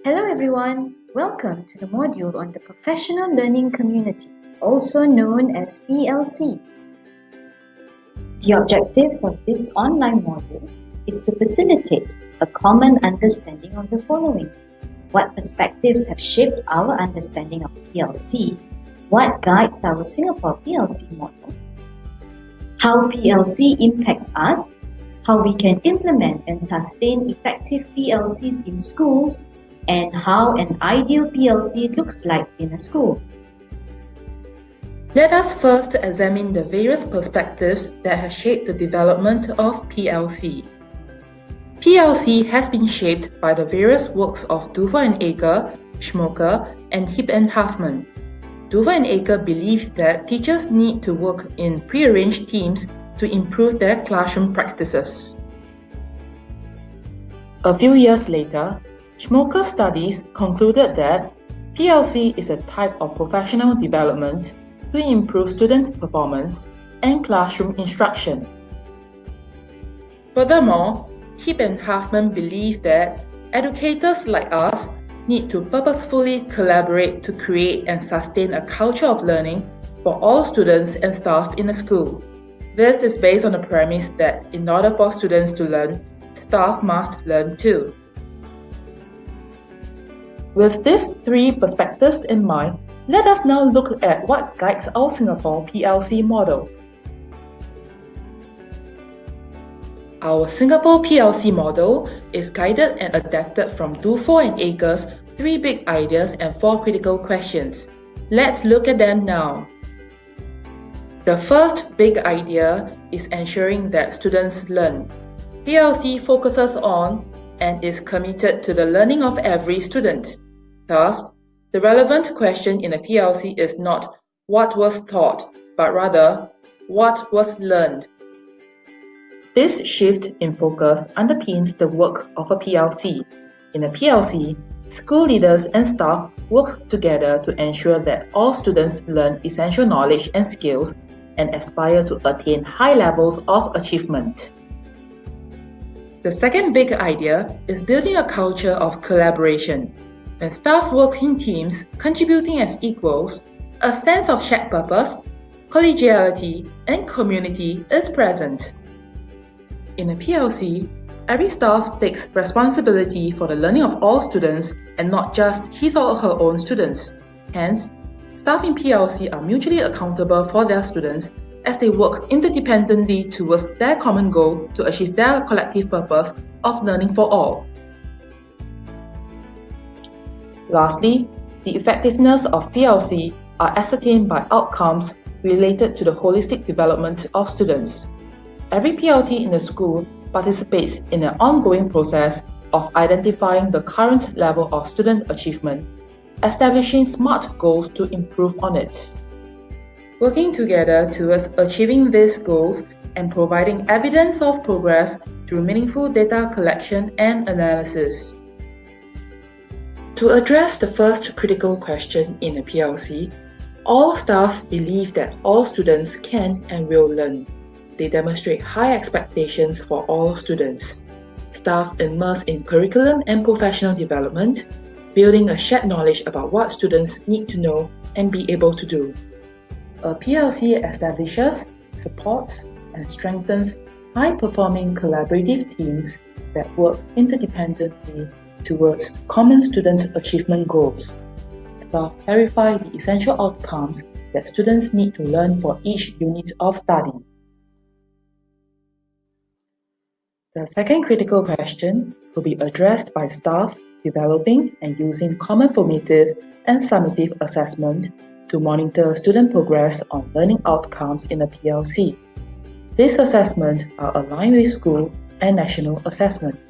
Hello everyone, welcome to the module on the Professional Learning Community, also known as PLC. The objectives of this online module is to facilitate a common understanding of the following: what perspectives have shaped our understanding of PLC, what guides our Singapore PLC model, how PLC impacts us, how we can implement and sustain effective PLCs in schools, and how an ideal PLC looks like in a school. Let us first examine the various perspectives that have shaped the development of PLC. PLC has been shaped by the various works of Dufour and Aker, Schmoker, and Heap and Huffman. Dufour and Aker believed that teachers need to work in prearranged teams to improve their classroom practices. A few years later, Schmoker's studies concluded that PLC is a type of professional development to improve student performance and classroom instruction. Furthermore, Heap and Huffman believe that educators like us need to purposefully collaborate to create and sustain a culture of learning for all students and staff in a school. This is based on the premise that in order for students to learn, staff must learn too. With these three perspectives in mind, let us now look at what guides our Singapore PLC model. Our Singapore PLC model is guided and adapted from Dufour and Aker's 3 big ideas and 4 critical questions. Let's look at them now. The first big idea is ensuring that students learn. PLC focuses on and is committed to the learning of every student. Thus, the relevant question in a PLC is not what was taught, but rather what was learned. This shift in focus underpins the work of a PLC. In a PLC, school leaders and staff work together to ensure that all students learn essential knowledge and skills and aspire to attain high levels of achievement. The second big idea is building a culture of collaboration. When staff work in teams, contributing as equals, a sense of shared purpose, collegiality, and community is present. In a PLC, every staff takes responsibility for the learning of all students and not just his or her own students. Hence, staff in PLC are mutually accountable for their students as they work interdependently towards their common goal to achieve their collective purpose of learning for all. Lastly, the effectiveness of PLC are ascertained by outcomes related to the holistic development of students. Every PLT in the school participates in an ongoing process of identifying the current level of student achievement, establishing SMART goals to improve on it. Working together towards achieving these goals and providing evidence of progress through meaningful data collection and analysis. To address the first critical question in a PLC, all staff believe that all students can and will learn. They demonstrate high expectations for all students. Staff immerse in curriculum and professional development, building a shared knowledge about what students need to know and be able to do. A PLC establishes, supports, and strengthens high-performing collaborative teams that work interdependently towards common student achievement goals. Staff verify the essential outcomes that students need to learn for each unit of study. The second critical question will be addressed by staff developing and using common formative and summative assessment to monitor student progress on learning outcomes in a PLC. These assessments are aligned with school and national assessment.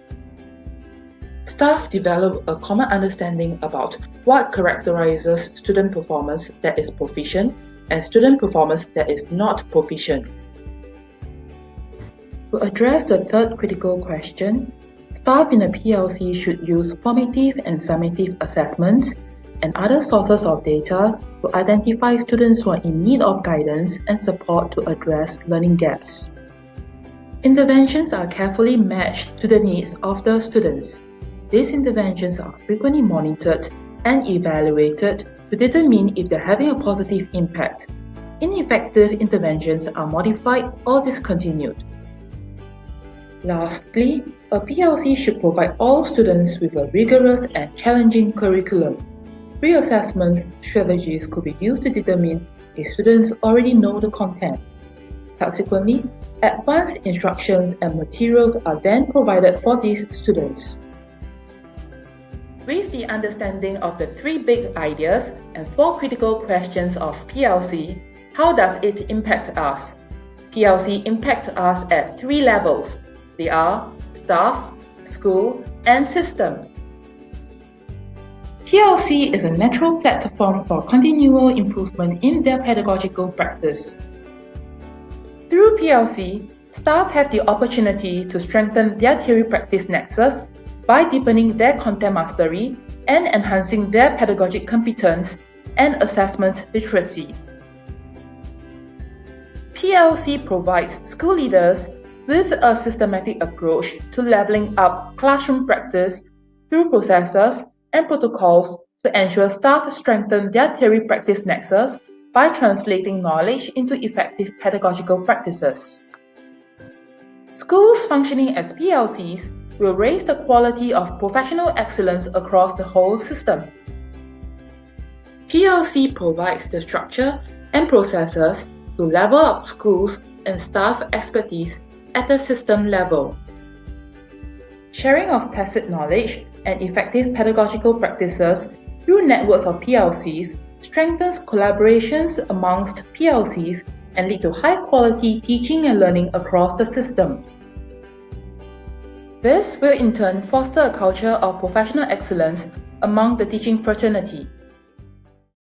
Staff develop a common understanding about what characterizes student performance that is proficient and student performance that is not proficient. To address the third critical question, staff in a PLC should use formative and summative assessments and other sources of data to identify students who are in need of guidance and support to address learning gaps. Interventions are carefully matched to the needs of the students. these interventions are frequently monitored and evaluated to determine if they're having a positive impact. Ineffective interventions are modified or discontinued. Lastly, a PLC should provide all students with a rigorous and challenging curriculum. Pre-assessment strategies could be used to determine if students already know the content. Subsequently, advanced instructions and materials are then provided for these students. With the understanding of the 3 big ideas and 4 critical questions of PLC, how does it impact us? PLC impacts us at 3 levels. They are staff, school, and system. PLC is a natural platform for continual improvement in their pedagogical practice. Through PLC, staff have the opportunity to strengthen their theory-practice nexus by deepening their content mastery and enhancing their pedagogic competence and assessment literacy. PLC provides school leaders with a systematic approach to leveling up classroom practice through processes and protocols to ensure staff strengthen their theory-practice nexus by translating knowledge into effective pedagogical practices. Schools functioning as PLCs will raise the quality of professional excellence across the whole system. PLC provides the structure and processes to level up schools and staff expertise at the system level. Sharing of tacit knowledge and effective pedagogical practices through networks of PLCs strengthens collaborations amongst PLCs and lead to high-quality teaching and learning across the system. This will in turn foster a culture of professional excellence among the teaching fraternity.